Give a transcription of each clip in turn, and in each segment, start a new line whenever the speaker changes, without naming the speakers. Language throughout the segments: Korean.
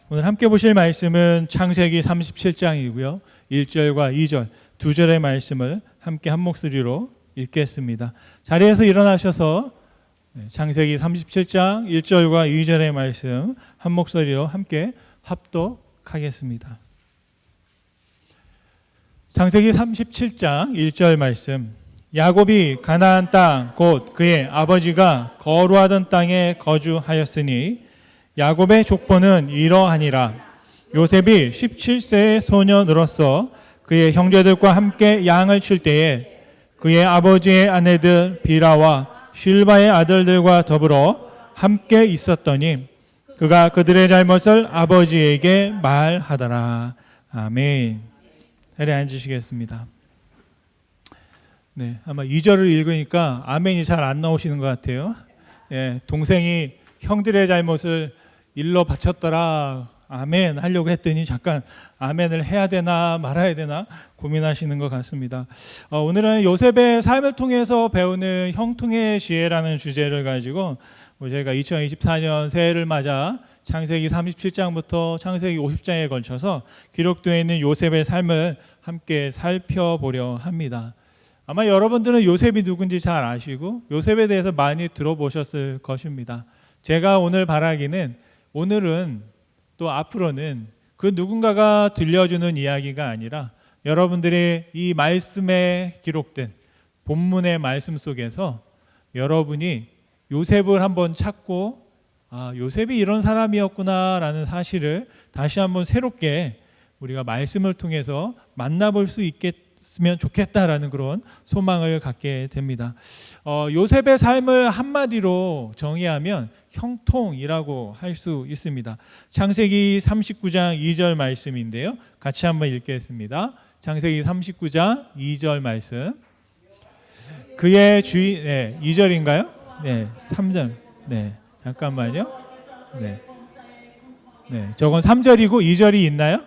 오늘 함께 보실 말씀은 창세기 37장이고요. 1절과 2절, 두 절의 말씀을 함께 한 목소리로 읽겠습니다. 자리에서 일어나셔서 창세기 37장 1절과 2절의 말씀 한 목소리로 함께 합독하겠습니다. 창세기 37장 1절 말씀. 야곱이 가나안 땅 곧 그의 아버지가 거류하던 땅에 거주하였으니 야곱의 족보는 이러하니라. 요셉이 17세의 소년으로서 그의 형제들과 함께 양을 칠 때에 그의 아버지의 아내들 비라와 실바의 아들들과 더불어 함께 있었더니 그가 그들의 잘못을 아버지에게 말하더라. 아멘. 자리에 앉으시겠습니다. 네, 아마 2절을 읽으니까 아멘이 잘 안 나오시는 것 같아요. 예, 동생이 형들의 잘못을 일러 바쳤더라 아멘 하려고 했더니 잠깐 아멘을 해야 되나 말아야 되나 고민하시는 것 같습니다. 오늘은 요셉의 삶을 통해서 배우는 형통의 지혜라는 주제를 가지고 저희가 2024년 새해를 맞아 창세기 37장부터 창세기 50장에 걸쳐서 기록되어 있는 요셉의 삶을 함께 살펴보려 합니다. 아마 여러분들은 요셉이 누군지 잘 아시고 요셉에 대해서 많이 들어보셨을 것입니다. 제가 오늘 바라기는 오늘은 또 앞으로는 그 누군가가 들려주는 이야기가 아니라 여러분들이 이 말씀에 기록된 본문의 말씀 속에서 여러분이 요셉을 한번 찾고 요셉이 이런 사람이었구나 라는 사실을 다시 한번 새롭게 우리가 말씀을 통해서 만나볼 수 있겠으면 좋겠다라는 그런 소망을 갖게 됩니다. 요셉의 삶을 한마디로 정의하면 형통이라고 할 수 있습니다. 창세기 39장 2절 말씀인데요. 같이 한번 읽겠습니다. 창세기 39장 2절 말씀. 그의 주인, 2절인가요? 네, 3절. 네, 잠깐만요. 네, 저건 3절이고 2절이 있나요?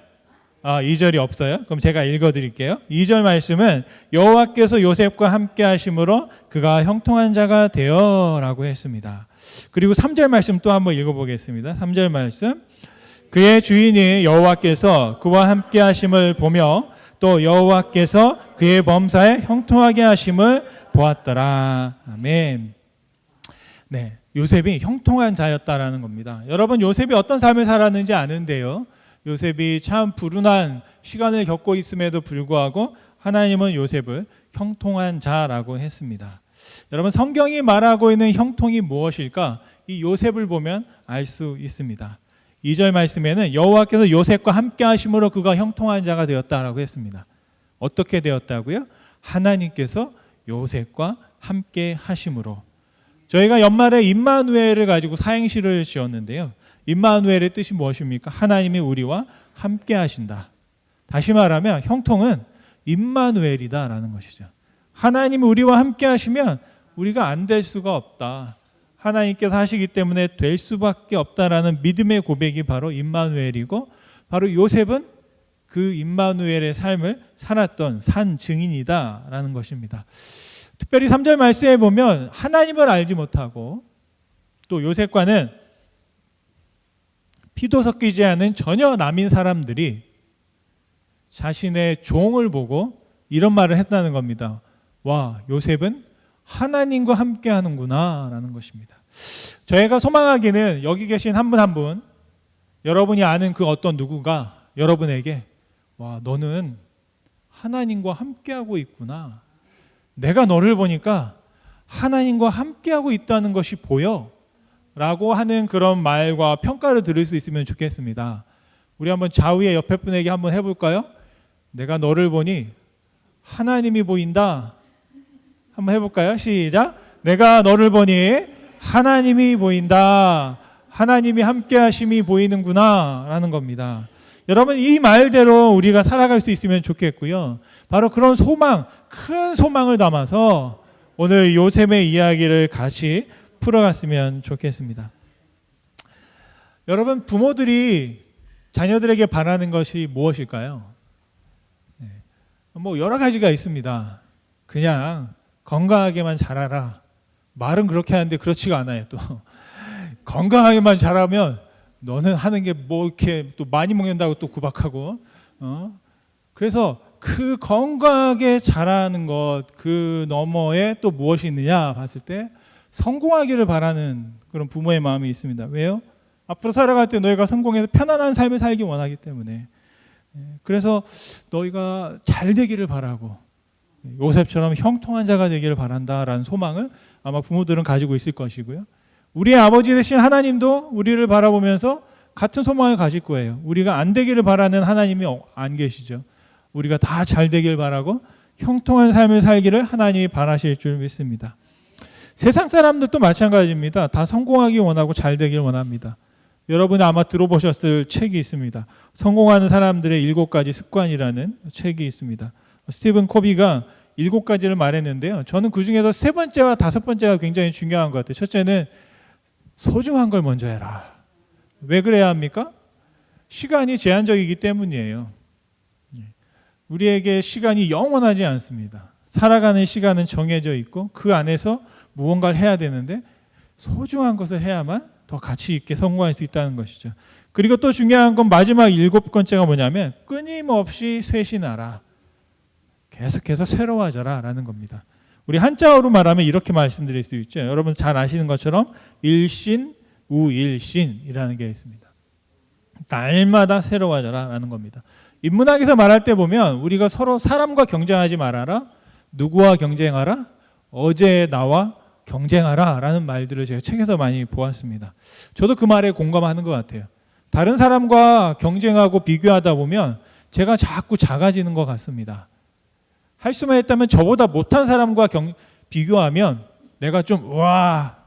2절이 없어요. 그럼 제가 읽어드릴게요. 2절 말씀은 여호와께서 요셉과 함께 하심으로 그가 형통한 자가 되어라고 했습니다. 그리고 3절 말씀 또 한번 읽어보겠습니다. 3절 말씀. 그의 주인이 여호와께서 그와 함께 하심을 보며 또 여호와께서 그의 범사에 형통하게 하심을 보았더라. 아멘. 네, 요셉이 형통한 자였다라는 겁니다. 여러분 요셉이 어떤 삶을 살았는지 아는데요. 요셉이 참 불운한 시간을 겪고 있음에도 불구하고 하나님은 요셉을 형통한 자라고 했습니다. 여러분 성경이 말하고 있는 형통이 무엇일까? 이 요셉을 보면 알 수 있습니다. 2절 말씀에는 여호와께서 요셉과 함께 하심으로 그가 형통한 자가 되었다라고 했습니다. 어떻게 되었다고요? 하나님께서 요셉과 함께 하심으로. 저희가 연말에 임마누엘을 가지고 사행시를 지었는데요. 임마누엘의 뜻이 무엇입니까? 하나님이 우리와 함께 하신다. 다시 말하면 형통은 임마누엘이다라는 것이죠. 하나님이 우리와 함께 하시면 우리가 안 될 수가 없다. 하나님께서 하시기 때문에 될 수밖에 없다라는 믿음의 고백이 바로 임마누엘이고 바로 요셉은 그 임마누엘의 삶을 살았던 산 증인이다라는 것입니다. 특별히 3절 말씀에 보면 하나님을 알지 못하고 또 요셉과는 피도 섞이지 않은 전혀 남인 사람들이 자신의 종을 보고 이런 말을 했다는 겁니다. 와, 요셉은 하나님과 함께 하는구나 라는 것입니다. 저희가 소망하기는 여기 계신 한 분 한 분 여러분이 아는 그 어떤 누구가 여러분에게 와, 너는 하나님과 함께하고 있구나. 내가 너를 보니까 하나님과 함께하고 있다는 것이 보여 라고 하는 그런 말과 평가를 들을 수 있으면 좋겠습니다. 우리 한번 좌우의 옆에 분에게 한번 해볼까요? 내가 너를 보니 하나님이 보인다. 한번 해볼까요? 시작. 내가 너를 보니 하나님이 보인다. 하나님이 함께 하심이 보이는구나 라는 겁니다. 여러분 이 말대로 우리가 살아갈 수 있으면 좋겠고요. 바로 그런 소망, 큰 소망을 담아서 오늘 요셉의 이야기를 같이 풀어갔으면 좋겠습니다. 여러분 부모들이 자녀들에게 바라는 것이 무엇일까요? 뭐 여러 가지가 있습니다. 그냥 건강하게만 자라라. 말은 그렇게 하는데 그렇지가 않아요. 또 건강하게만 자라면 너는 하는 게 뭐 이렇게 또 많이 먹는다고 또 구박하고, 그래서 그 건강하게 자라는 것 그 너머에 또 무엇이 있느냐 봤을 때 성공하기를 바라는 그런 부모의 마음이 있습니다. 왜요? 앞으로 살아갈 때 너희가 성공해서 편안한 삶을 살기 원하기 때문에. 그래서 너희가 잘 되기를 바라고 요셉처럼 형통한 자가 되기를 바란다라는 소망을 아마 부모들은 가지고 있을 것이고요. 우리의 아버지 되신 하나님도 우리를 바라보면서 같은 소망을 가질 거예요. 우리가 안 되기를 바라는 하나님이 안 계시죠. 우리가 다 잘 되길 바라고 형통한 삶을 살기를 하나님이 바라실 줄 믿습니다. 세상 사람들도 마찬가지입니다. 다 성공하기 원하고 잘 되길 원합니다. 여러분이 아마 들어보셨을 책이 있습니다. 성공하는 사람들의 7가지 습관이라는 책이 있습니다. 스티븐 코비가 7가지를 말했는데요. 저는 그 중에서 3번째와 5번째가 굉장히 중요한 것 같아요. 첫째는 소중한 걸 먼저 해라. 왜 그래야 합니까? 시간이 제한적이기 때문이에요. 우리에게 시간이 영원하지 않습니다. 살아가는 시간은 정해져 있고 그 안에서 무언가를 해야 되는데 소중한 것을 해야만 더 가치 있게 성공할 수 있다는 것이죠. 그리고 또 중요한 건 마지막 7번째가 뭐냐면 끊임없이 쇄신하라. 계속해서 새로워져라 라는 겁니다. 우리 한자어로 말하면 이렇게 말씀드릴 수 있죠. 여러분 잘 아시는 것처럼 일신, 우일신이라는 게 있습니다. 날마다 새로워져라 라는 겁니다. 인문학에서 말할 때 보면 우리가 서로 사람과 경쟁하지 말아라, 누구와 경쟁하라, 어제의 나와 경쟁하라 라는 말들을 제가 책에서 많이 보았습니다. 저도 그 말에 공감하는 것 같아요. 다른 사람과 경쟁하고 비교하다 보면 제가 자꾸 작아지는 것 같습니다. 할 수만 있다면 저보다 못한 사람과 비교하면 내가 좀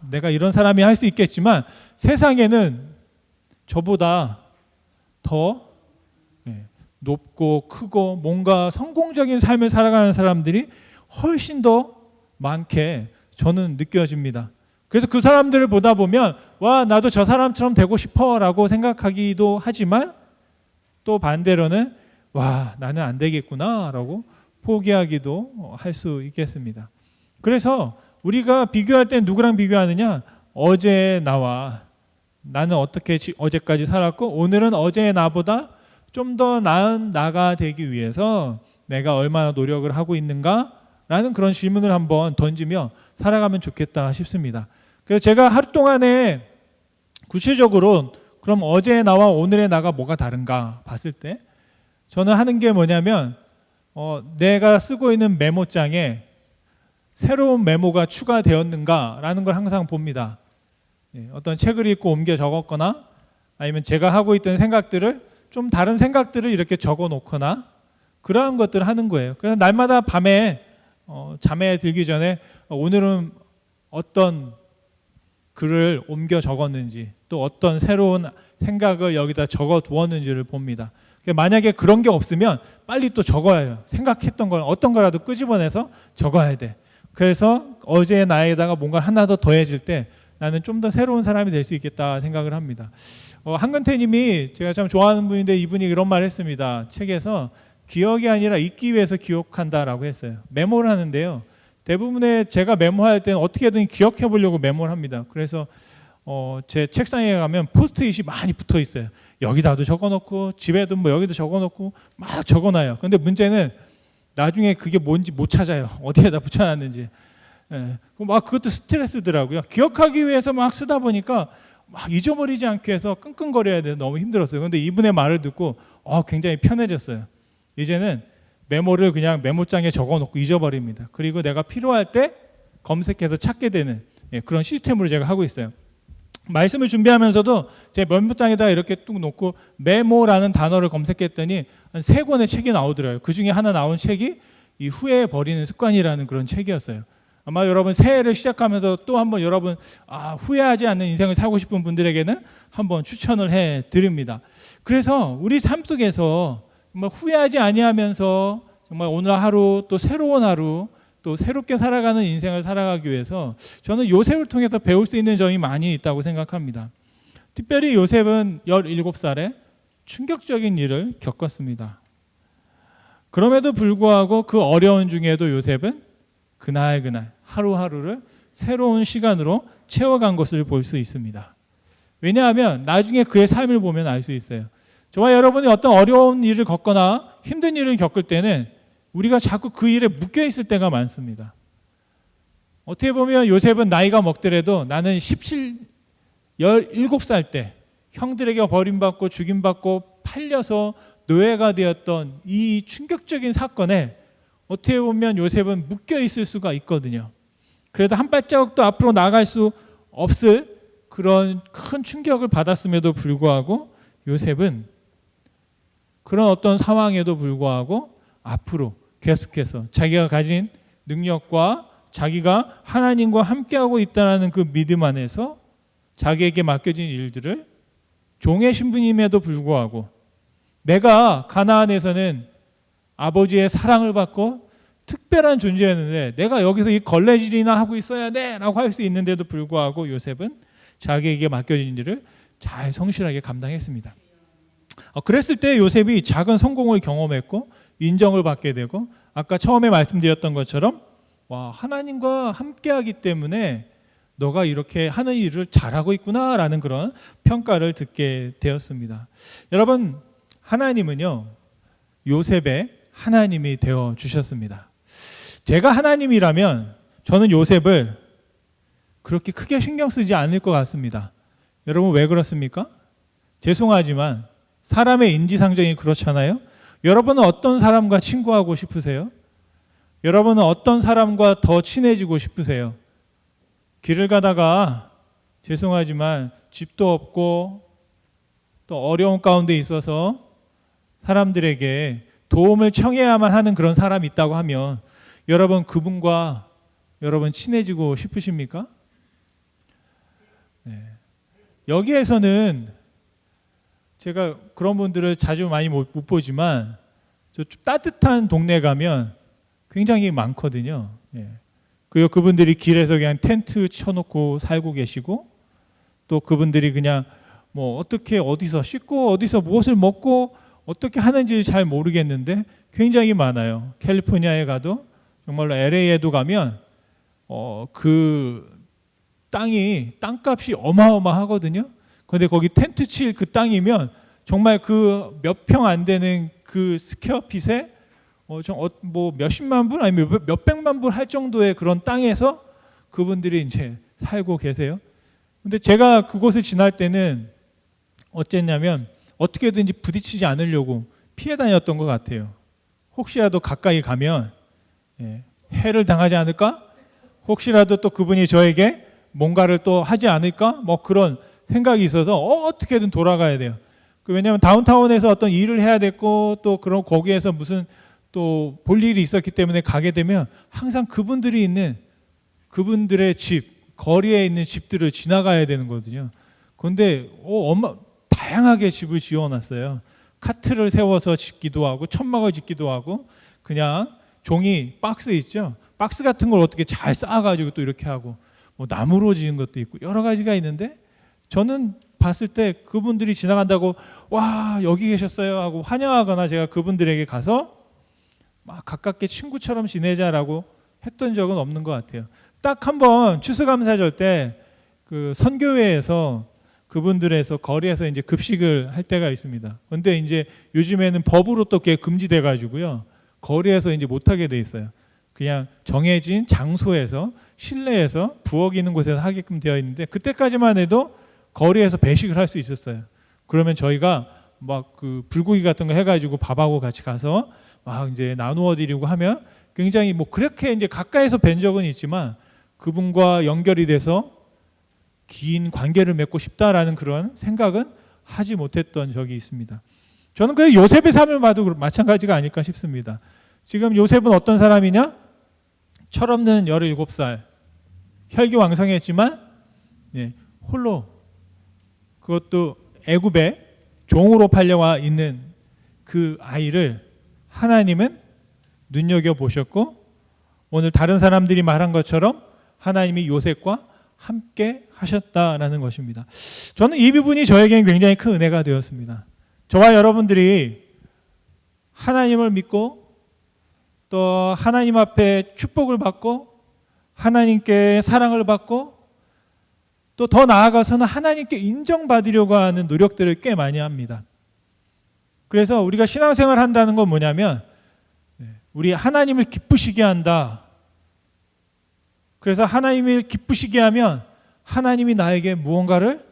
내가 이런 사람이 할 수 있겠지만 세상에는 저보다 더 높고 크고 뭔가 성공적인 삶을 살아가는 사람들이 훨씬 더 많게 저는 느껴집니다. 그래서 그 사람들을 보다 보면 나도 저 사람처럼 되고 싶어라고 생각하기도 하지만 또 반대로는 나는 안 되겠구나라고 포기하기도 할 수 있겠습니다. 그래서 우리가 비교할 때 누구랑 비교하느냐? 어제의 나와 나는 어떻게 어제까지 살았고 오늘은 어제의 나보다 좀 더 나은 나가 되기 위해서 내가 얼마나 노력을 하고 있는가라는 그런 질문을 한번 던지며 살아가면 좋겠다 싶습니다. 그래서 제가 하루 동안에 구체적으로 그럼 어제의 나와 오늘의 나가 뭐가 다른가 봤을 때 저는 하는 게 뭐냐면 내가 쓰고 있는 메모장에 새로운 메모가 추가되었는가라는 걸 항상 봅니다. 어떤 책을 읽고 옮겨 적었거나 아니면 제가 하고 있던 생각들을 좀 다른 생각들을 이렇게 적어 놓거나 그러한 것들을 하는 거예요. 그래서 날마다 밤에 잠에 들기 전에 오늘은 어떤 글을 옮겨 적었는지 또 어떤 새로운 생각을 여기다 적어 두었는지를 봅니다. 만약에 그런 게 없으면 빨리 또 적어야 해요. 생각했던 걸 어떤 거라도 끄집어내서 적어야 돼. 그래서 어제의 나에다가 뭔가 하나 더 더해질 때 나는 좀 더 새로운 사람이 될 수 있겠다 생각을 합니다. 한근태 님이 제가 참 좋아하는 분인데 이분이 그런 말 했습니다. 책에서 기억이 아니라 잊기 위해서 기억한다라고 했어요. 메모를 하는데요. 대부분의 제가 메모할 때는 어떻게든 기억해 보려고 메모를 합니다. 그래서 제 책상에 가면 포스트잇이 많이 붙어 있어요. 여기다도 적어놓고 집에도 뭐 여기도 적어놓고 막 적어놔요. 근데 문제는 나중에 그게 뭔지 못 찾아요. 어디에다 붙여놨는지. 막 그것도 스트레스더라고요. 기억하기 위해서 막 쓰다 보니까 막 잊어버리지 않기 위해서 끙끙거려야 돼서 너무 힘들었어요. 그런데 이분의 말을 듣고 굉장히 편해졌어요. 이제는 메모를 그냥 메모장에 적어놓고 잊어버립니다. 그리고 내가 필요할 때 검색해서 찾게 되는 그런 시스템으로 제가 하고 있어요. 말씀을 준비하면서도 제 메모장에다가 이렇게 뚝 놓고 메모라는 단어를 검색했더니 한 3권의 책이 나오더라고요. 그 중에 하나 나온 책이 이 후회해 버리는 습관이라는 그런 책이었어요. 아마 여러분 새해를 시작하면서 또 한번 여러분 후회하지 않는 인생을 살고 싶은 분들에게는 한번 추천을 해드립니다. 그래서 우리 삶 속에서 정말 후회하지 아니하면서 정말 오늘 하루 또 새로운 하루 또 새롭게 살아가는 인생을 살아가기 위해서 저는 요셉을 통해서 배울 수 있는 점이 많이 있다고 생각합니다. 특별히 요셉은 17살에 충격적인 일을 겪었습니다. 그럼에도 불구하고 그 어려운 중에도 요셉은 그날 하루하루를 새로운 시간으로 채워간 것을 볼 수 있습니다. 왜냐하면 나중에 그의 삶을 보면 알 수 있어요. 저와 여러분이 어떤 어려운 일을 겪거나 힘든 일을 겪을 때는 우리가 자꾸 그 일에 묶여 있을 때가 많습니다. 어떻게 보면 요셉은 나이가 먹더라도 나는 17살 때 형들에게 버림받고 죽임받고 팔려서 노예가 되었던 이 충격적인 사건에 어떻게 보면 요셉은 묶여 있을 수가 있거든요. 그래도 한 발자국도 앞으로 나갈 수 없을 그런 큰 충격을 받았음에도 불구하고 요셉은 그런 어떤 상황에도 불구하고 앞으로 계속해서 자기가 가진 능력과 자기가 하나님과 함께하고 있다는 그 믿음 안에서 자기에게 맡겨진 일들을 종의 신분임에도 불구하고 내가 가나안에서는 아버지의 사랑을 받고 특별한 존재였는데 내가 여기서 이 걸레질이나 하고 있어야 돼 라고 할 수 있는데도 불구하고 요셉은 자기에게 맡겨진 일을 잘 성실하게 감당했습니다. 그랬을 때 요셉이 작은 성공을 경험했고 인정을 받게 되고 아까 처음에 말씀드렸던 것처럼 와, 하나님과 함께하기 때문에 너가 이렇게 하는 일을 잘하고 있구나라는 그런 평가를 듣게 되었습니다. 여러분, 하나님은요 요셉의 하나님이 되어 주셨습니다. 제가 하나님이라면 저는 요셉을 그렇게 크게 신경 쓰지 않을 것 같습니다. 여러분 왜 그렇습니까? 죄송하지만 사람의 인지상정이 그렇잖아요. 여러분은 어떤 사람과 친구하고 싶으세요? 여러분은 어떤 사람과 더 친해지고 싶으세요? 길을 가다가 죄송하지만 집도 없고 또 어려운 가운데 있어서 사람들에게 도움을 청해야만 하는 그런 사람이 있다고 하면 여러분 그분과 여러분 친해지고 싶으십니까? 네. 여기에서는 제가 그런 분들을 자주 많이 못 보지만 좀 따뜻한 동네 가면 굉장히 많거든요. 예. 그리고 그분들이 길에서 그냥 텐트 쳐놓고 살고 계시고 또 그분들이 그냥 뭐 어떻게 어디서 씻고 어디서 무엇을 먹고 어떻게 하는지 잘 모르겠는데 굉장히 많아요. 캘리포니아에 가도 정말로 LA에도 가면 그 땅값이 어마어마하거든요. 그런데 거기 텐트 칠 그 땅이면 정말 그 몇 평 안 되는 그 스퀘어핏에 뭐 몇십만 불 아니면 몇백만 불 할 정도의 그런 땅에서 그분들이 이제 살고 계세요. 근데 제가 그곳을 지날 때는 어쨌냐면 어떻게든지 부딪히지 않으려고 피해 다녔던 것 같아요. 혹시라도 가까이 가면 해를 당하지 않을까? 혹시라도 또 그분이 저에게 뭔가를 또 하지 않을까? 뭐 그런 생각이 있어서 어떻게든 돌아가야 돼요. 왜냐하면 다운타운에서 어떤 일을 해야 됐고 또 그런 거기에서 무슨 또 볼 일이 있었기 때문에 가게 되면 항상 그분들이 있는 그분들의 집, 거리에 있는 집들을 지나가야 되는 거거든요. 그런데 다양하게 집을 지어놨어요. 카트를 세워서 짓기도 하고 천막을 짓기도 하고 그냥 종이 박스 있죠. 박스 같은 걸 어떻게 잘 쌓아가지고 또 이렇게 하고 뭐 나무로 지은 것도 있고 여러 가지가 있는데 저는 봤을 때 그분들이 지나간다고 와 여기 계셨어요 하고 환영하거나 제가 그분들에게 가서 막 가깝게 친구처럼 지내자라고 했던 적은 없는 것 같아요. 딱 한 번 추수감사절 때 그 선교회에서 그분들에서 거리에서 이제 급식을 할 때가 있습니다. 그런데 이제 요즘에는 법으로 또 그게 금지돼 가지고요. 거리에서 이제 못 하게 돼 있어요. 그냥 정해진 장소에서 실내에서 부엌 있는 곳에서 하게끔 되어 있는데 그때까지만 해도 거리에서 배식을 할 수 있었어요. 그러면 저희가 막 그 불고기 같은 거 해가지고 밥하고 같이 가서 막 이제 나누어 드리고 하면 굉장히 뭐 그렇게 이제 가까이서 뵌 적은 있지만 그분과 연결이 돼서 긴 관계를 맺고 싶다라는 그런 생각은 하지 못했던 적이 있습니다. 저는 그 요셉의 삶을 봐도 마찬가지가 아닐까 싶습니다. 지금 요셉은 어떤 사람이냐? 철없는 17살, 혈기왕성했지만 홀로 그것도 애굽에 종으로 팔려와 있는 그 아이를 하나님은 눈여겨보셨고 오늘 다른 사람들이 말한 것처럼 하나님이 요셉과 함께 하셨다라는 것입니다. 저는 이 부분이 저에게는 굉장히 큰 은혜가 되었습니다. 저와 여러분들이 하나님을 믿고 또 하나님 앞에 축복을 받고 하나님께 사랑을 받고 또 더 나아가서는 하나님께 인정받으려고 하는 노력들을 꽤 많이 합니다. 그래서 우리가 신앙생활 한다는 건 뭐냐면 우리 하나님을 기쁘시게 한다. 그래서 하나님을 기쁘시게 하면 하나님이 나에게 무언가를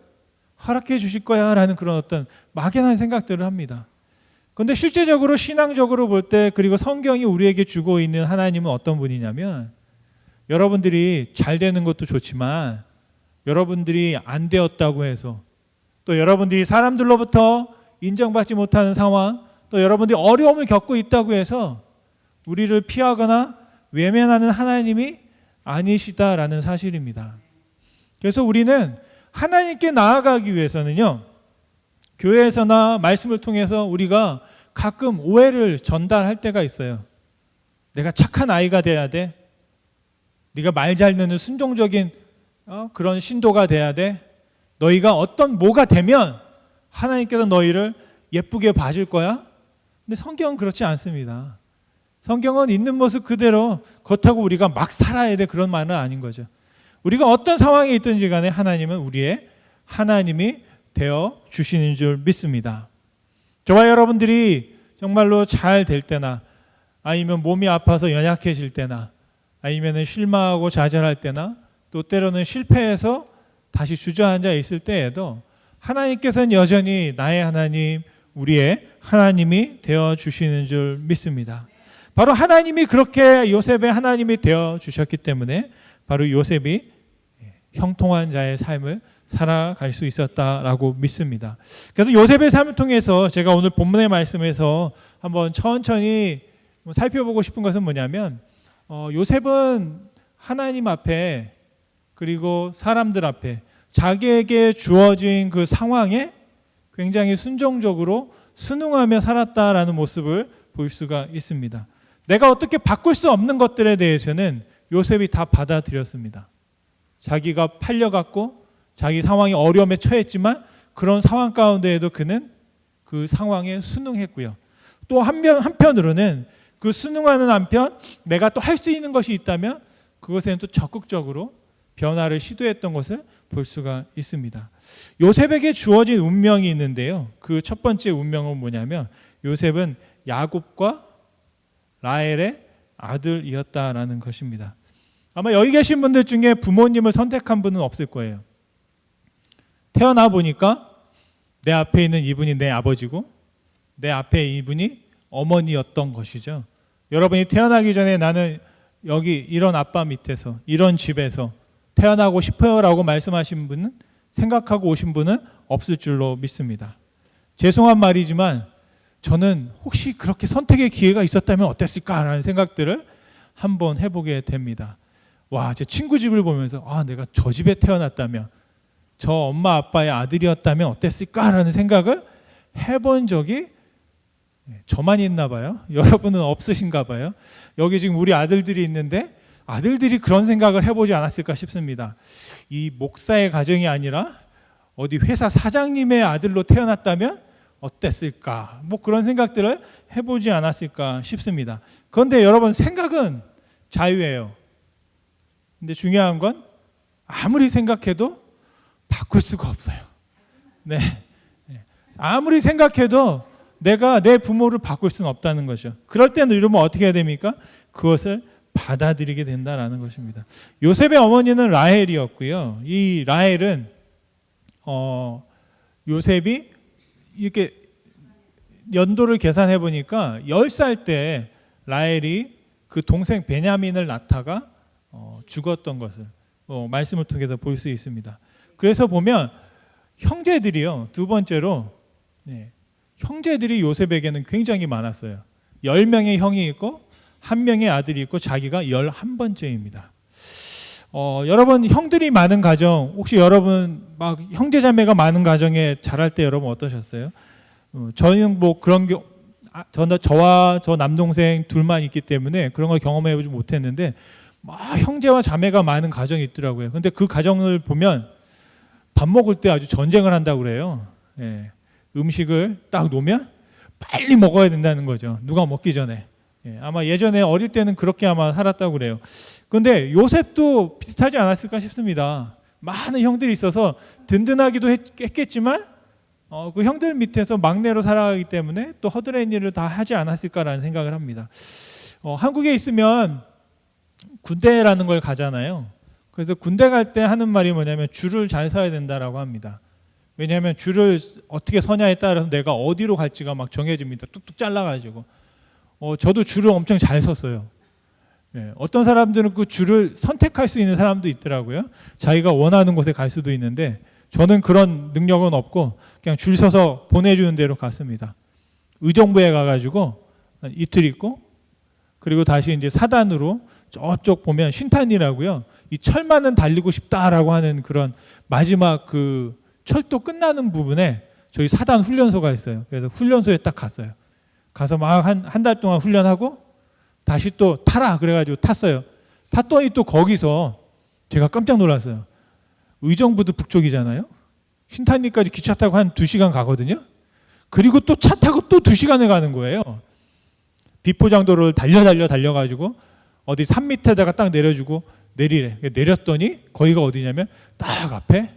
허락해 주실 거야 라는 그런 어떤 막연한 생각들을 합니다. 그런데 실제적으로 신앙적으로 볼 때 그리고 성경이 우리에게 주고 있는 하나님은 어떤 분이냐면 여러분들이 잘 되는 것도 좋지만 여러분들이 안 되었다고 해서 또 여러분들이 사람들로부터 인정받지 못하는 상황 또 여러분들이 어려움을 겪고 있다고 해서 우리를 피하거나 외면하는 하나님이 아니시다라는 사실입니다. 그래서 우리는 하나님께 나아가기 위해서는요, 교회에서나 말씀을 통해서 우리가 가끔 오해를 전달할 때가 있어요. 내가 착한 아이가 돼야 돼. 네가 말 잘 듣는 순종적인 그런 신도가 돼야 돼. 너희가 어떤 뭐가 되면 하나님께서 너희를 예쁘게 봐줄 거야. 근데 성경은 그렇지 않습니다. 성경은 있는 모습 그대로 그렇다고 우리가 막 살아야 돼 그런 말은 아닌 거죠. 우리가 어떤 상황에 있든지 간에 하나님은 우리의 하나님이 되어 주시는 줄 믿습니다. 저와 여러분들이 정말로 잘 될 때나 아니면 몸이 아파서 연약해질 때나 아니면 실망하고 좌절할 때나 또 때로는 실패해서 다시 주저앉아 있을 때에도 하나님께서는 여전히 나의 하나님, 우리의 하나님이 되어 주시는 줄 믿습니다. 바로 하나님이 그렇게 요셉의 하나님이 되어 주셨기 때문에 바로 요셉이 형통한 자의 삶을 살아갈 수 있었다라고 믿습니다. 그래서 요셉의 삶을 통해서 제가 오늘 본문의 말씀에서 한번 천천히 살펴보고 싶은 것은 뭐냐면 요셉은 하나님 앞에 그리고 사람들 앞에 자기에게 주어진 그 상황에 굉장히 순종적으로 순응하며 살았다라는 모습을 볼 수가 있습니다. 내가 어떻게 바꿀 수 없는 것들에 대해서는 요셉이 다 받아들였습니다. 자기가 팔려갔고 자기 상황이 어려움에 처했지만 그런 상황 가운데에도 그는 그 상황에 순응했고요. 또 한편으로는 그 순응하는 한편 내가 또 할 수 있는 것이 있다면 그것에는 또 적극적으로 변화를 시도했던 것을 볼 수가 있습니다. 요셉에게 주어진 운명이 있는데요. 그 첫 번째 운명은 뭐냐면 요셉은 야곱과 라헬의 아들이었다라는 것입니다. 아마 여기 계신 분들 중에 부모님을 선택한 분은 없을 거예요. 태어나 보니까 내 앞에 있는 이분이 내 아버지고 내 앞에 이분이 어머니였던 것이죠. 여러분이 태어나기 전에 나는 여기 이런 아빠 밑에서 이런 집에서 태어나고 싶어요라고 말씀하신 분은 생각하고 오신 분은 없을 줄로 믿습니다. 죄송한 말이지만 저는 혹시 그렇게 선택의 기회가 있었다면 어땠을까라는 생각들을 한번 해보게 됩니다. 와, 제 친구 집을 보면서 내가 저 집에 태어났다면 저 엄마 아빠의 아들이었다면 어땠을까라는 생각을 해본 적이 저만 있나 봐요. 여러분은 없으신가 봐요. 여기 지금 우리 아들들이 있는데 아들들이 그런 생각을 해보지 않았을까 싶습니다. 이 목사의 가정이 아니라 어디 회사 사장님의 아들로 태어났다면 어땠을까? 뭐 그런 생각들을 해보지 않았을까 싶습니다. 그런데 여러분 생각은 자유예요. 근데 중요한 건 아무리 생각해도 바꿀 수가 없어요. 네. 아무리 생각해도 내가 내 부모를 바꿀 수는 없다는 거죠. 그럴 때는 이러면 어떻게 해야 됩니까? 그것을 받아들이게 된다라는 것입니다. 요셉의 어머니는 라헬이었고요. 이 라헬은 요셉이 이렇게 연도를 계산해 보니까 10살 때 라헬이 그 동생 베냐민을 낳다가 죽었던 것을 말씀을 통해서 볼 수 있습니다. 그래서 보면 형제들이요. 두 번째로 형제들이 요셉에게는 굉장히 많았어요. 10명의 형이 있고 1명의 아들이 있고 자기가 11번째입니다. 여러분 형들이 많은 가정 혹시 여러분 막 형제자매가 많은 가정에 자랄 때 여러분 어떠셨어요? 저는 뭐 그런 저와 저 남동생 둘만 있기 때문에 그런 걸 경험해보지 못했는데 막 형제와 자매가 많은 가정이 있더라고요. 근데 그 가정을 보면 밥 먹을 때 아주 전쟁을 한다고 그래요. 음식을 딱 놓으면 빨리 먹어야 된다는 거죠. 누가 먹기 전에. 예, 아마 예전에 어릴 때는 그렇게 아마 살았다고 그래요. 그런데 요셉도 비슷하지 않았을까 싶습니다. 많은 형들이 있어서 든든하기도 했겠지만 그 형들 밑에서 막내로 살아가기 때문에 또 허드렛 일을 다 하지 않았을까라는 생각을 합니다. 한국에 있으면 군대라는 걸 가잖아요. 그래서 군대 갈 때 하는 말이 뭐냐면 줄을 잘 서야 된다라고 합니다. 왜냐하면 줄을 어떻게 서냐에 따라서 내가 어디로 갈지가 막 정해집니다. 뚝뚝 잘라가지고. 저도 줄을 엄청 잘 섰어요. 예, 어떤 사람들은 그 줄을 선택할 수 있는 사람도 있더라고요. 자기가 원하는 곳에 갈 수도 있는데 저는 그런 능력은 없고 그냥 줄 서서 보내주는 대로 갔습니다. 의정부에 가가지고 이틀 있고 그리고 다시 이제 사단으로 저쪽 보면 신탄이라고요. 이 철만은 달리고 싶다라고 하는 그런 마지막 그 철도 끝나는 부분에 저희 사단 훈련소가 있어요. 그래서 훈련소에 딱 갔어요. 가서 막 한 달 동안 훈련하고 다시 또 타라 그래가지고 탔어요. 탔더니 또 거기서 제가 깜짝 놀랐어요. 의정부도 북쪽이잖아요. 신탄리까지 기차 타고 한 2시간 가거든요. 그리고 또 차 타고 또 2시간을 가는 거예요. 비포장도로를 달려가지고 어디 산 밑에다가 딱 내려주고 내리래. 내렸더니 거기가 어디냐면 딱 앞에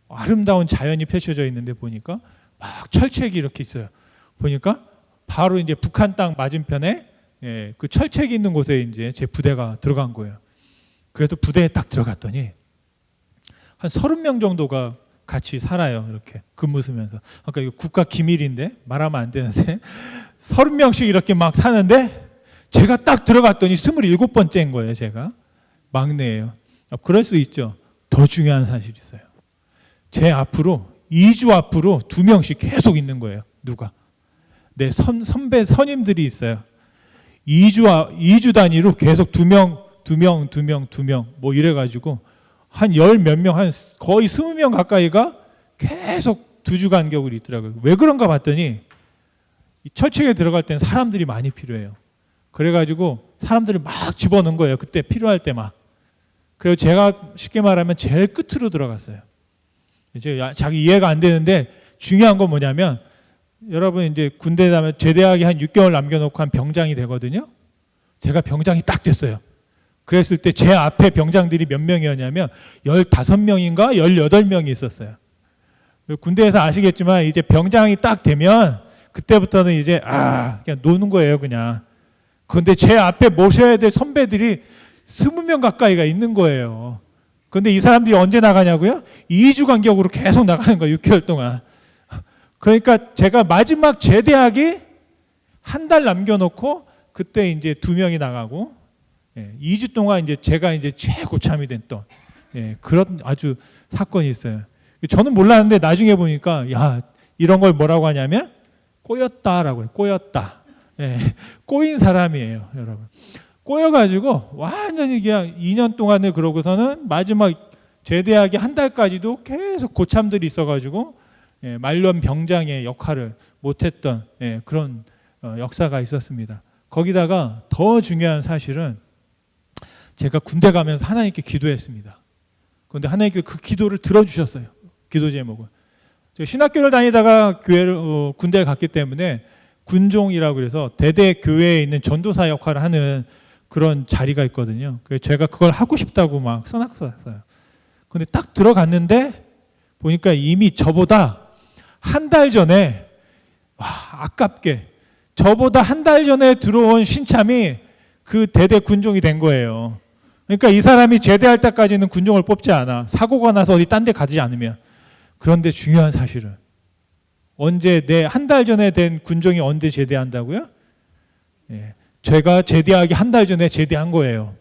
아름다운 자연이 펼쳐져 있는데 보니까 막 철책이 이렇게 있어요. 보니까 바로 이제 북한 땅 맞은편에 그 철책이 있는 곳에 이제 제 부대가 들어간 거예요. 그래서 부대에 딱 들어갔더니 한 30명 정도가 같이 살아요. 이렇게 근무 쓰면서. 아까 이거 국가 기밀인데 말하면 안 되는데 30명씩 이렇게 막 사는데 제가 딱 들어갔더니 27번째인 거예요. 제가 막내예요. 그럴 수 있죠. 더 중요한 사실이 있어요. 제 앞으로 2주 앞으로 2명씩 계속 있는 거예요. 누가? 내 선배 선임들이 있어요. 2주 단위로 계속 2명 뭐 이래가지고 한 10몇 명, 한 거의 20명 가까이가 계속 2주 간격으로 있더라고요. 왜 그런가 봤더니 이 철책에 들어갈 때는 사람들이 많이 필요해요. 그래가지고 사람들을 막 집어넣은 거예요. 그때 필요할 때만. 그래서 제가 쉽게 말하면 제일 끝으로 들어갔어요. 이제 자기 이해가 안 되는데 중요한 건 뭐냐면 여러분 이제 군대 가면 제대하기 한 6개월 남겨놓고 한 병장이 되거든요. 제가 병장이 딱 됐어요. 그랬을 때 제 앞에 병장들이 몇 명이었냐면 15명인가 18명이 있었어요. 군대에서 아시겠지만 이제 병장이 딱 되면 그때부터는 이제 그냥 노는 거예요 그냥. 그런데 제 앞에 모셔야 될 선배들이 20명 가까이가 있는 거예요. 그런데 이 사람들이 언제 나가냐고요? 2주 간격으로 계속 나가는 거예요. 6개월 동안. 그러니까 제가 마지막 제대하기 한 달 남겨놓고 그때 이제 2명이 나가고 2주 동안 이제 제가 이제 최고참이 됐던 그런 아주 사건이 있어요. 저는 몰랐는데 나중에 보니까 야 이런 걸 뭐라고 하냐면 꼬였다라고 해요. 꼬였다. 꼬인 사람이에요, 여러분. 꼬여가지고 완전히 그냥 2년 동안을 그러고서는 마지막 제대하기 한 달까지도 계속 고참들이 있어가지고 말년 병장의 역할을 못했던 그런 역사가 있었습니다. 거기다가 더 중요한 사실은 제가 군대 가면서 하나님께 기도했습니다. 그런데 하나님께 그 기도를 들어주셨어요. 기도 제목을. 제가 신학교를 다니다가 군대를 갔기 때문에 군종이라고 해서 대대 교회에 있는 전도사 역할을 하는 그런 자리가 있거든요. 그래서 제가 그걸 하고 싶다고 막 써놨어요. 근데 딱 들어갔는데 보니까 이미 저보다 한 달 전에 아깝게 저보다 한 달 전에 들어온 신참이 그 대대 군종이 된 거예요. 그러니까 이 사람이 제대할 때까지는 군종을 뽑지 않아. 사고가 나서 어디 딴 데 가지 않으면. 그런데 중요한 사실은 언제 한 달 전에 된 군종이 언제 제대한다고요? 제가 제대하기 한 달 전에 제대한 거예요.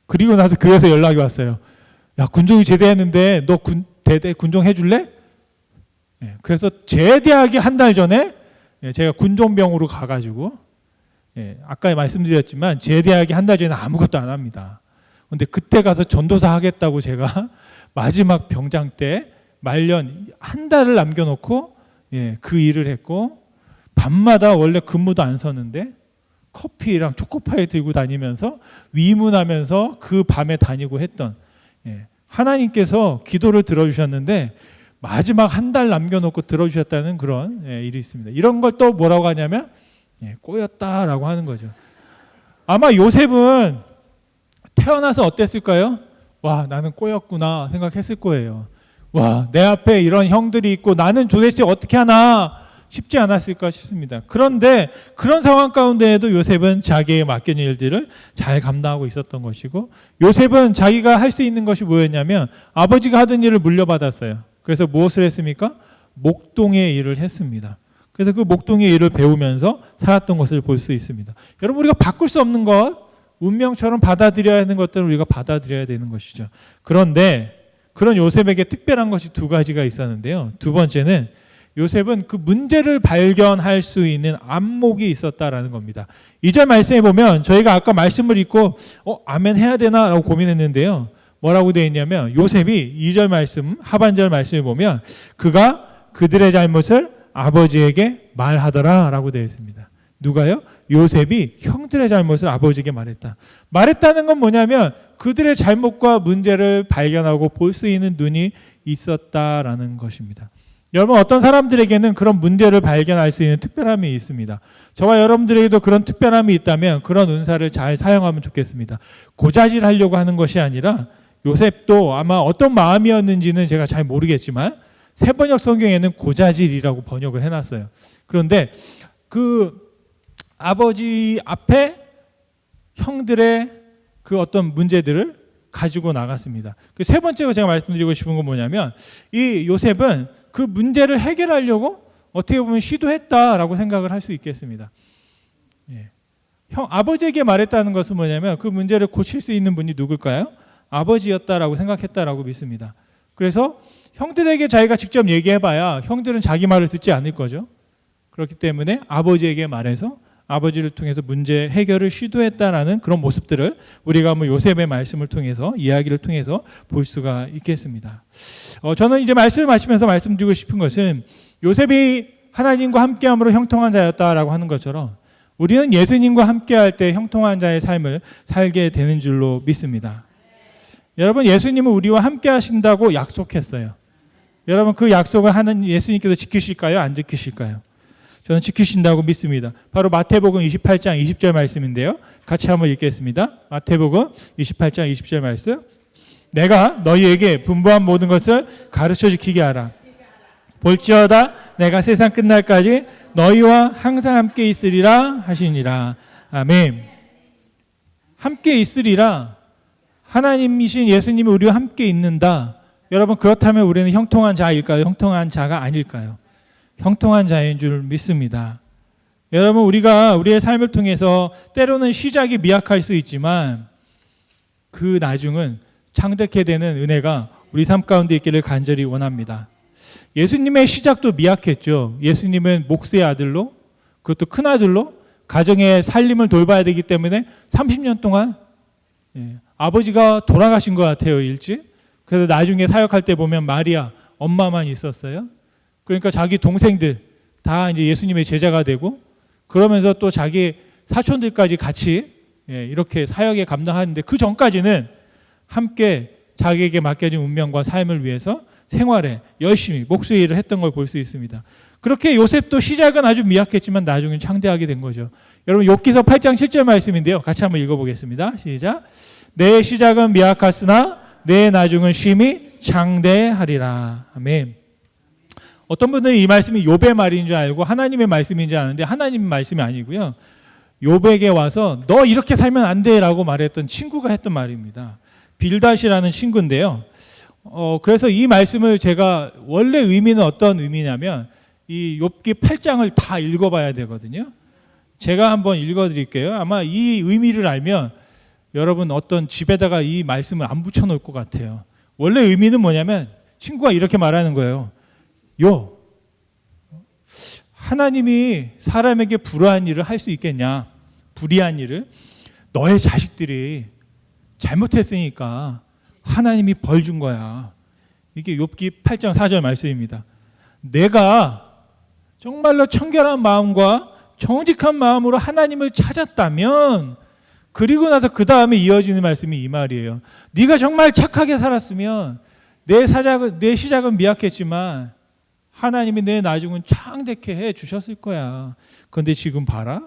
그리고 나서 교회에서 연락이 왔어요. 야 군종이 제대했는데 너 대대 군종 해줄래? 그래서 제대하기 한 달 전에 제가 군종병으로 가가지고 아까 말씀드렸지만 제대하기 한 달 전에 아무것도 안 합니다. 그런데 그때 가서 전도사 하겠다고 제가 마지막 병장 때 말년 한 달을 남겨놓고 그 일을 했고 밤마다 원래 근무도 안 서는데 커피랑 초코파이 들고 다니면서 위문하면서 그 밤에 다니고 했던 하나님께서 기도를 들어주셨는데 마지막 한 달 남겨놓고 들어주셨다는 그런 일이 있습니다. 이런 걸 또 뭐라고 하냐면 꼬였다라고 하는 거죠. 아마 요셉은 태어나서 어땠을까요? 와, 나는 꼬였구나 생각했을 거예요. 와, 내 앞에 이런 형들이 있고 나는 도대체 어떻게 하나 쉽지 않았을까 싶습니다. 그런데 그런 상황 가운데에도 요셉은 자기에게 맡겨진 일들을 잘 감당하고 있었던 것이고, 요셉은 자기가 할 수 있는 것이 뭐였냐면 아버지가 하던 일을 물려받았어요. 그래서 무엇을 했습니까? 목동의 일을 했습니다. 그래서 그 목동의 일을 배우면서 살았던 것을 볼 수 있습니다. 여러분, 우리가 바꿀 수 없는 것, 운명처럼 받아들여야 하는 것들을 우리가 받아들여야 되는 것이죠. 그런데 그런 요셉에게 특별한 것이 두 가지가 있었는데요. 두 번째는 요셉은 그 문제를 발견할 수 있는 안목이 있었다라는 겁니다. 2절 말씀에 보면 저희가 아까 말씀을 읽고 아멘 해야 되나 라고 고민했는데요. 뭐라고 되어 있냐면 요셉이 2절 말씀 하반절 말씀에 보면 그가 그들의 잘못을 아버지에게 말하더라 라고 되어 있습니다. 누가요? 요셉이 형들의 잘못을 아버지에게 말했다. 말했다는 건 뭐냐면 그들의 잘못과 문제를 발견하고 볼 수 있는 눈이 있었다라는 것입니다. 여러분, 어떤 사람들에게는 그런 문제를 발견할 수 있는 특별함이 있습니다. 저와 여러분들에게도 그런 특별함이 있다면 그런 은사를 잘 사용하면 좋겠습니다. 고자질하려고 하는 것이 아니라 요셉도 아마 어떤 마음이었는지는 제가 잘 모르겠지만 새번역 성경에는 고자질이라고 번역을 해놨어요. 그런데 그 아버지 앞에 형들의 그 어떤 문제들을 가지고 나갔습니다. 그 세 번째로 제가 말씀드리고 싶은 건 뭐냐면 이 요셉은 그 문제를 해결하려고 어떻게 보면 시도했다라고 생각을 할 수 있겠습니다. 예. 아버지에게 말했다는 것은 뭐냐면 그 문제를 고칠 수 있는 분이 누굴까요? 아버지였다라고 생각했다라고 믿습니다. 그래서 형들에게 자기가 직접 얘기해봐야 형들은 자기 말을 듣지 않을 거죠. 그렇기 때문에 아버지에게 말해서 아버지를 통해서 문제 해결을 시도했다라는 그런 모습들을 우리가 요셉의 말씀을 통해서 이야기를 통해서 볼 수가 있겠습니다. 저는 이제 말씀을 마치면서 말씀드리고 싶은 것은 요셉이 하나님과 함께함으로 형통한 자였다라고 하는 것처럼 우리는 예수님과 함께할 때 형통한 자의 삶을 살게 되는 줄로 믿습니다. 여러분, 예수님은 우리와 함께 하신다고 약속했어요. 여러분, 그 약속을 하는 예수님께서 지키실까요? 안 지키실까요? 저는 지키신다고 믿습니다. 바로 마태복음 28장 20절 말씀인데요. 같이 한번 읽겠습니다. 마태복음 28장 20절 말씀. 내가 너희에게 분부한 모든 것을 가르쳐 지키게 하라. 볼지어다 내가 세상 끝날까지 너희와 항상 함께 있으리라 하시니라. 아멘. 함께 있으리라. 하나님이신 예수님이 우리와 함께 있는다. 여러분, 그렇다면 우리는 형통한 자일까요? 형통한 자가 아닐까요? 형통한 자인 줄 믿습니다. 여러분, 우리가 우리의 삶을 통해서 때로는 시작이 미약할 수 있지만 그 나중은 창대케 되는 은혜가 우리 삶 가운데 있기를 간절히 원합니다. 예수님의 시작도 미약했죠. 예수님은 목수의 아들로, 그것도 큰 아들로 가정의 살림을 돌봐야 되기 때문에 30년 동안 아버지가 돌아가신 것 같아요, 일찍. 그래서 나중에 사역할 때 보면 마리아 엄마만 있었어요. 그러니까 자기 동생들 다 이제 예수님의 제자가 되고 그러면서 또 자기 사촌들까지 같이 이렇게 사역에 감당하는데 그 전까지는 함께 자기에게 맡겨진 운명과 삶을 위해서 생활에 열심히 목수의 일을 했던 걸 볼 수 있습니다. 그렇게 요셉도 시작은 아주 미약했지만 나중엔 창대하게 된 거죠. 여러분, 욥기서 8장 7절 말씀인데요. 같이 한번 읽어보겠습니다. 시작. 내 시작은 미약하으나 내 나중은 심히 창대하리라. 아멘. 어떤 분들은 이 말씀이 욥의 말인 줄 알고 하나님의 말씀인 줄 아는데 하나님의 말씀이 아니고요. 욥에게 와서 너 이렇게 살면 안 돼라고 말했던 친구가 했던 말입니다. 빌닷이라는 친구인데요. 그래서 이 말씀을 제가 원래 의미는 어떤 의미냐면 이 욥기 8장을 다 읽어봐야 되거든요. 제가 한번 읽어드릴게요. 아마 이 의미를 알면 여러분 어떤 집에다가 이 말씀을 안 붙여놓을 것 같아요. 원래 의미는 뭐냐면 친구가 이렇게 말하는 거예요. 하나님이 사람에게 불우한 일을 할 수 있겠냐? 불의한 일을. 너의 자식들이 잘못했으니까 하나님이 벌 준 거야. 이게 욥기 8장 4절 말씀입니다. 내가 정말로 청결한 마음과 정직한 마음으로 하나님을 찾았다면, 그리고 나서 그 다음에 이어지는 말씀이 이 말이에요. 네가 정말 착하게 살았으면 내 시작은 미약했지만 하나님이 내 나중은 창대케 해 주셨을 거야. 그런데 지금 봐라.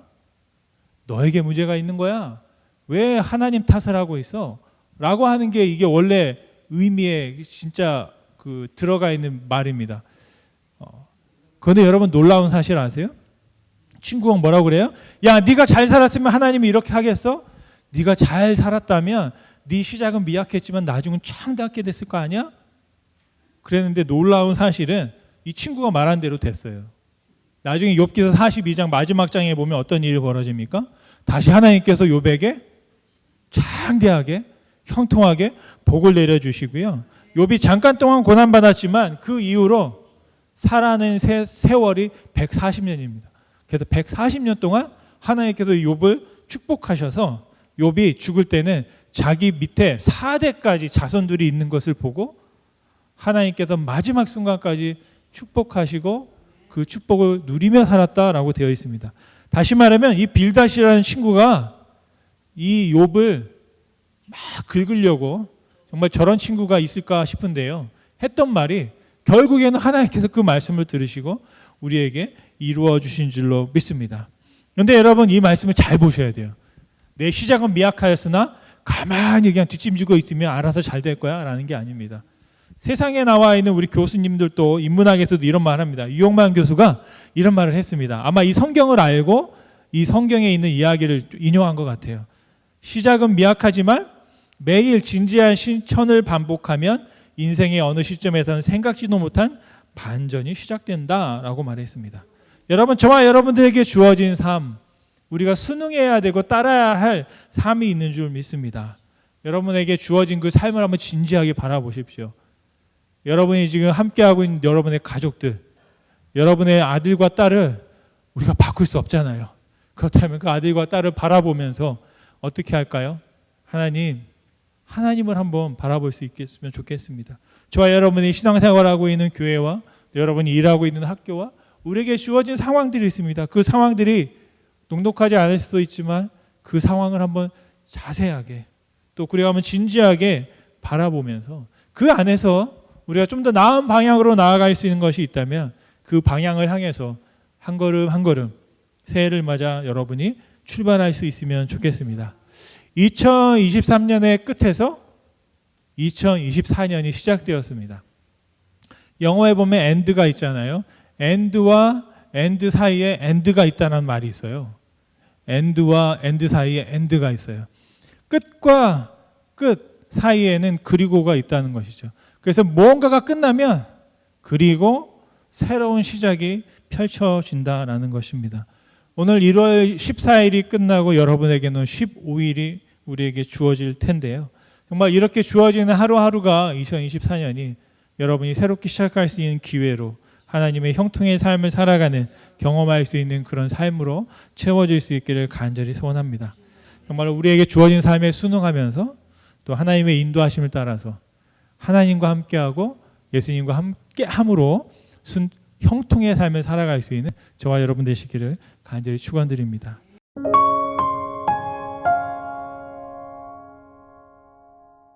너에게 문제가 있는 거야. 왜 하나님 탓을 하고 있어? 라고 하는 게 이게 원래 의미에 진짜 그 들어가 있는 말입니다. 그런데 여러분 놀라운 사실 아세요? 친구가 뭐라고 그래요? 야, 네가 잘 살았으면 하나님이 이렇게 하겠어? 네가 잘 살았다면 네 시작은 미약했지만 나중은 창대하게 됐을 거 아니야? 그랬는데 놀라운 사실은 이 친구가 말한 대로 됐어요. 나중에 욥기서 42장 마지막 장에 보면 어떤 일이 벌어집니까? 다시 하나님께서 욥에게 창대하게 형통하게 복을 내려주시고요. 욥이 잠깐 동안 고난받았지만 그 이후로 살아낸 세월이 140년입니다. 그래서 140년 동안 하나님께서 욥을 축복하셔서 욥이 죽을 때는 자기 밑에 4대까지 자손들이 있는 것을 보고 하나님께서 마지막 순간까지 축복하시고 그 축복을 누리며 살았다라고 되어 있습니다. 다시 말하면 이 빌닷이라는 친구가 이 욥을 막 긁으려고 정말 저런 친구가 있을까 싶은데요. 했던 말이 결국에는 하나님께서 그 말씀을 들으시고 우리에게 이루어 주신 줄로 믿습니다. 그런데 여러분 이 말씀을 잘 보셔야 돼요. 내 시작은 미약하였으나 가만히 그냥 뒷짐지고 있으면 알아서 잘 될 거야 라는 게 아닙니다. 세상에 나와 있는 우리 교수님들도 인문학에서도 이런 말을 합니다. 유용만 교수가 이런 말을 했습니다. 아마 이 성경을 알고 이 성경에 있는 이야기를 인용한 것 같아요. 시작은 미약하지만 매일 진지한 실천을 반복하면 인생의 어느 시점에서는 생각지도 못한 반전이 시작된다라고 말했습니다. 여러분, 저와 여러분들에게 주어진 삶, 우리가 순응해야 되고 따라야 할 삶이 있는 줄 믿습니다. 여러분에게 주어진 그 삶을 한번 진지하게 바라보십시오. 여러분이 지금 함께하고 있는 여러분의 가족들, 여러분의 아들과 딸을 우리가 바꿀 수 없잖아요. 그렇다면 그 아들과 딸을 바라보면서 어떻게 할까요? 하나님을 한번 바라볼 수 있겠으면 좋겠습니다. 저와 여러분이 신앙생활하고 있는 교회와 여러분이 일하고 있는 학교와 우리에게 주어진 상황들이 있습니다. 그 상황들이 녹록하지 않을 수도 있지만 그 상황을 한번 자세하게 또 그리고 한번 진지하게 바라보면서 그 안에서 우리가 좀 더 나은 방향으로 나아갈 수 있는 것이 있다면 그 방향을 향해서 한 걸음 한 걸음 새해를 맞아 여러분이 출발할 수 있으면 좋겠습니다. 2023년의 끝에서 2024년이 시작되었습니다. 영어에 보면 end가 있잖아요. end와 end 사이에 end가 있다는 말이 있어요. end와 end 사이에 end가 있어요. 끝과 끝 사이에는 그리고가 있다는 것이죠. 그래서 무언가가 끝나면 그리고 새로운 시작이 펼쳐진다라는 것입니다. 오늘 1월 14일이 끝나고 여러분에게는 15일이 우리에게 주어질 텐데요. 정말 이렇게 주어지는 하루하루가 2024년이 여러분이 새롭게 시작할 수 있는 기회로 하나님의 형통의 삶을 살아가는 경험할 수 있는 그런 삶으로 채워질 수 있기를 간절히 소원합니다. 정말 우리에게 주어진 삶에 순응하면서 또 하나님의 인도하심을 따라서 하나님과 함께하고 예수님과 함께함으로 형통의 삶을 살아갈 수 있는 저와 여러분 되시기를 간절히 축원드립니다.